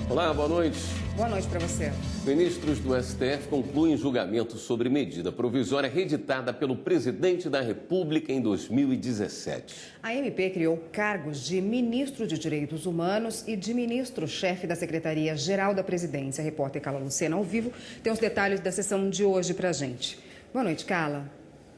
Olá, boa noite. Boa noite para você. Ministros do STF concluem julgamento sobre medida provisória reeditada pelo presidente da República em 2017. A MP criou cargos de ministro de Direitos Humanos e de ministro-chefe da Secretaria-Geral da Presidência. A repórter Carla Lucena, ao vivo, tem os detalhes da sessão de hoje para a gente. Boa noite, Carla.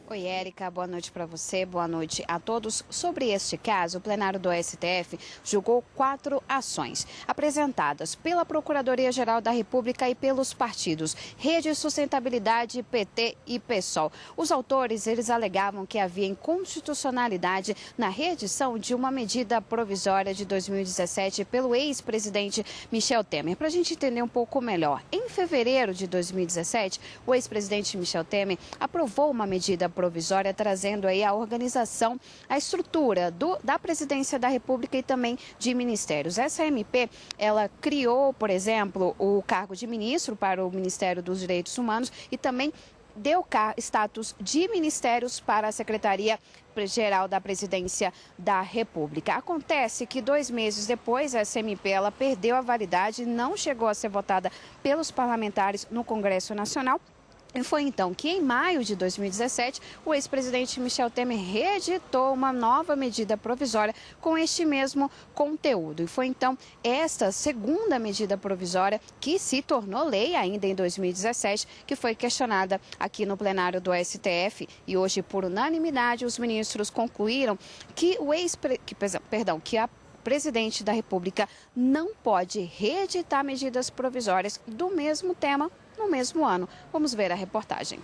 Oi, Érica, boa noite para você, boa noite a todos. Sobre este caso, o plenário do STF julgou 4 ações apresentadas pela Procuradoria-Geral da República e pelos partidos Rede Sustentabilidade, PT e PSOL. Os autores, eles alegavam que havia inconstitucionalidade na reedição de uma medida provisória de 2017 pelo ex-presidente Michel Temer. Para a gente entender um pouco melhor, em fevereiro de 2017, o ex-presidente Michel Temer aprovou uma medida provisória, trazendo aí a organização, a estrutura da Presidência da República e também de ministérios. Essa MP, ela criou, por exemplo, o cargo de ministro para o Ministério dos Direitos Humanos e também deu status de ministérios para a Secretaria-Geral da Presidência da República. Acontece que 2 meses depois, essa MP ela perdeu a validade, não chegou a ser votada pelos parlamentares no Congresso Nacional. E foi então que, em maio de 2017, o ex-presidente Michel Temer reeditou uma nova medida provisória com este mesmo conteúdo. E foi então esta segunda medida provisória, que se tornou lei ainda em 2017, que foi questionada aqui no plenário do STF. E hoje, por unanimidade, os ministros concluíram que a presidente da República não pode reeditar medidas provisórias do mesmo tema no mesmo ano. Vamos ver a reportagem.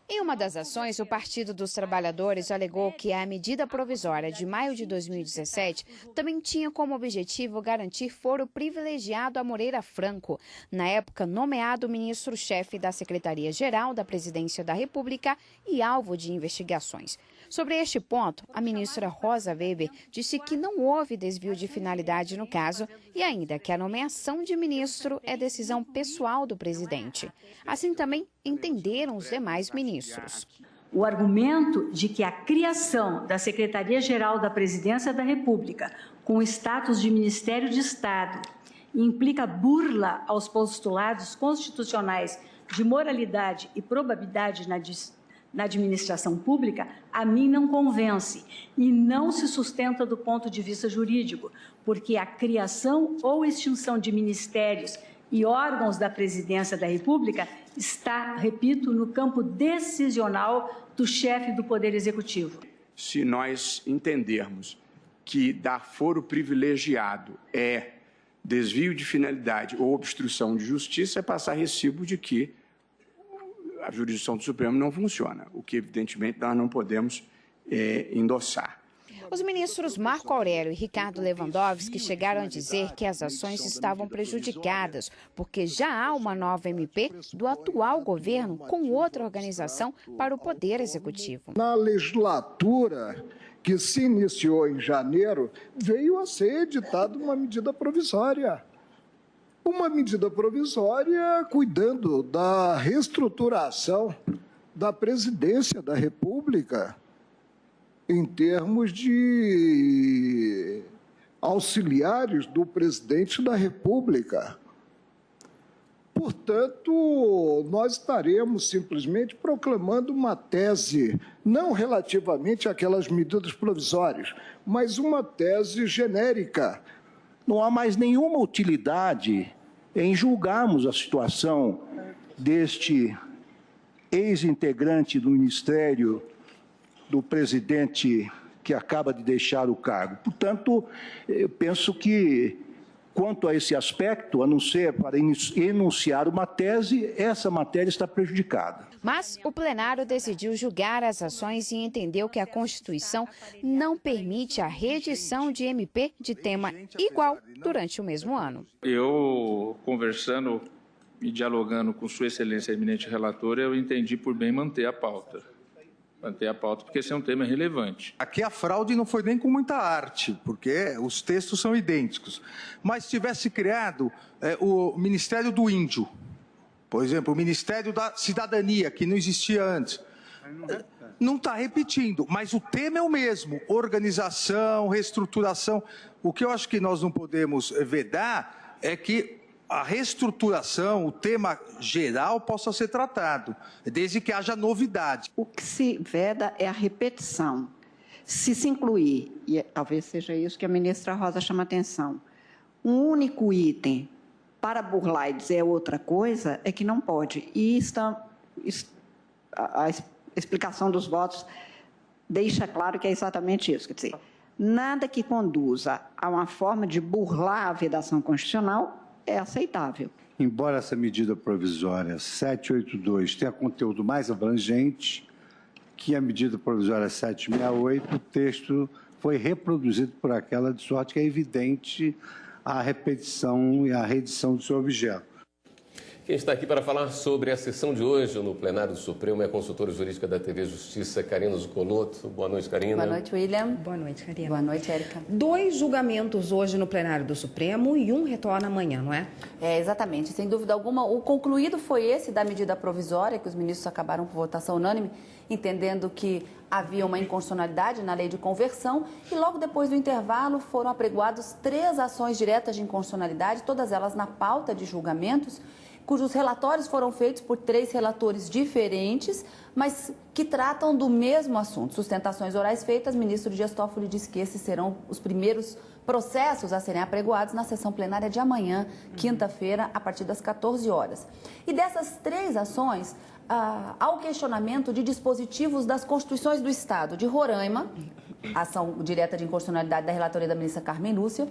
Em uma das ações, o Partido dos Trabalhadores alegou que a medida provisória de maio de 2017 também tinha como objetivo garantir foro privilegiado a Moreira Franco, na época nomeado ministro-chefe da Secretaria-Geral da Presidência da República e alvo de investigações. Sobre este ponto, a ministra Rosa Weber disse que não houve desvio de finalidade no caso e ainda que a nomeação de ministro é decisão pessoal do presidente. Assim também entenderam os demais ministros. O argumento de que a criação da Secretaria-Geral da Presidência da República com status de Ministério de Estado implica burla aos postulados constitucionais de moralidade e probidade na administração pública, a mim não convence e não se sustenta do ponto de vista jurídico, porque a criação ou extinção de ministérios e órgãos da Presidência da República está, repito, no campo decisional do chefe do Poder Executivo. Se nós entendermos que dar foro privilegiado é desvio de finalidade ou obstrução de justiça, é passar recibo de que a jurisdição do Supremo não funciona, o que, evidentemente, nós não podemos endossar. Os ministros Marco Aurélio e Ricardo Lewandowski chegaram a dizer que as ações estavam prejudicadas, porque já há uma nova MP do atual governo com outra organização para o Poder Executivo. Na legislatura que se iniciou em janeiro, veio a ser editada uma medida provisória. Uma medida provisória cuidando da reestruturação da Presidência da República em termos de auxiliares do presidente da República. Portanto, nós estaremos simplesmente proclamando uma tese, não relativamente àquelas medidas provisórias, mas uma tese genérica. Não há mais nenhuma utilidade em julgarmos a situação deste ex-integrante do Ministério do presidente que acaba de deixar o cargo. Portanto, eu penso que, quanto a esse aspecto, a não ser para enunciar uma tese, essa matéria está prejudicada. Mas o plenário decidiu julgar as ações e entendeu que a Constituição não permite a reedição de MP de tema igual durante o mesmo ano. Eu, conversando e dialogando com Sua Excelência, eminente relatora, eu entendi por bem manter a pauta. Manter a pauta, porque esse é um tema relevante. Aqui a fraude não foi nem com muita arte, porque os textos são idênticos. Mas se tivesse criado o Ministério do Índio, por exemplo, o Ministério da Cidadania, que não existia antes, não está repetindo, mas o tema é o mesmo, organização, reestruturação. O que eu acho que nós não podemos vedar é que a reestruturação, o tema geral possa ser tratado, desde que haja novidade. O que se veda é a repetição. Se incluir, e talvez seja isso que a ministra Rosa chama atenção, um único item para burlar e dizer outra coisa, é que não pode. E a explicação dos votos deixa claro que é exatamente isso. Quer dizer, nada que conduza a uma forma de burlar a vedação constitucional é aceitável. Embora essa medida provisória 782 tenha conteúdo mais abrangente que a medida provisória 768, o texto foi reproduzido por aquela, de sorte que é evidente a repetição e a reedição do seu objeto. Quem está aqui para falar sobre a sessão de hoje no plenário do Supremo é a consultora jurídica da TV Justiça, Karina Zuccolotto. Boa noite, Karina. Boa noite, William. Boa noite, Karina. Boa noite, Érica. 2 julgamentos hoje no plenário do Supremo e um retorna amanhã, não é? É, exatamente. Sem dúvida alguma, o concluído foi esse da medida provisória, que os ministros acabaram por votação unânime, entendendo que havia uma inconstitucionalidade na lei de conversão, e logo depois do intervalo foram apregoadas 3 ações diretas de inconstitucionalidade, todas elas na pauta de julgamentos, cujos relatórios foram feitos por 3 relatores diferentes, mas que tratam do mesmo assunto. Sustentações orais feitas, o ministro Dias Toffoli disse que esses serão os primeiros processos a serem apregoados na sessão plenária de amanhã, quinta-feira, a partir das 14 horas. E dessas 3 ações, há o questionamento de dispositivos das Constituições do Estado de Roraima, ação direta de inconstitucionalidade da relatoria da ministra Carmen Lúcia,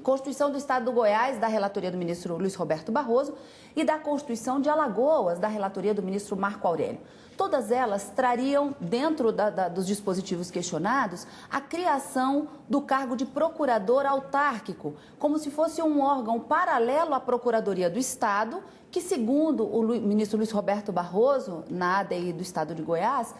Constituição do Estado do Goiás, da relatoria do ministro Luiz Roberto Barroso, e da Constituição de Alagoas, da relatoria do ministro Marco Aurélio. Todas elas trariam, dentro dos dispositivos questionados, a criação do cargo de procurador autárquico, como se fosse um órgão paralelo à Procuradoria do Estado, que, segundo o ministro Luiz Roberto Barroso, na ADI do Estado de Goiás,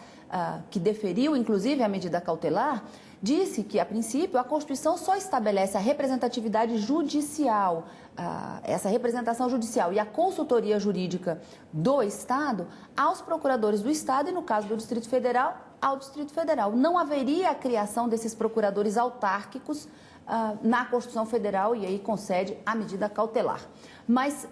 que deferiu, inclusive, a medida cautelar, disse que, a princípio, a Constituição só estabelece a representatividade judicial, essa representação judicial e a consultoria jurídica do Estado aos procuradores do Estado e, no caso do Distrito Federal, ao Distrito Federal. Não haveria a criação desses procuradores autárquicos na Constituição Federal e aí concede a medida cautelar. Mas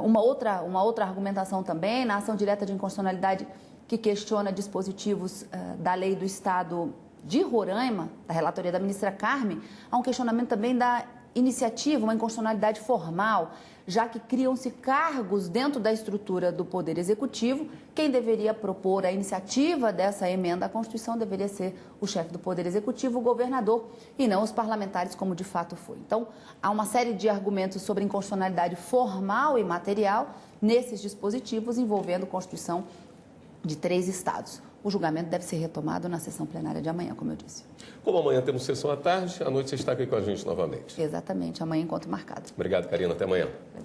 uma outra argumentação também, na ação direta de inconstitucionalidade que questiona dispositivos da lei do Estado de Roraima, da relatoria da ministra Carmen, há um questionamento também da iniciativa, uma inconstitucionalidade formal, já que criam-se cargos dentro da estrutura do Poder Executivo. Quem deveria propor a iniciativa dessa emenda à Constituição deveria ser o chefe do Poder Executivo, o governador, e não os parlamentares, como de fato foi. Então, há uma série de argumentos sobre inconstitucionalidade formal e material nesses dispositivos envolvendo Constituição de 3 estados. O julgamento deve ser retomado na sessão plenária de amanhã, como eu disse. Como amanhã temos sessão à tarde, à noite você está aqui com a gente novamente. Exatamente, amanhã encontro marcado. Obrigado, Karina. Até amanhã.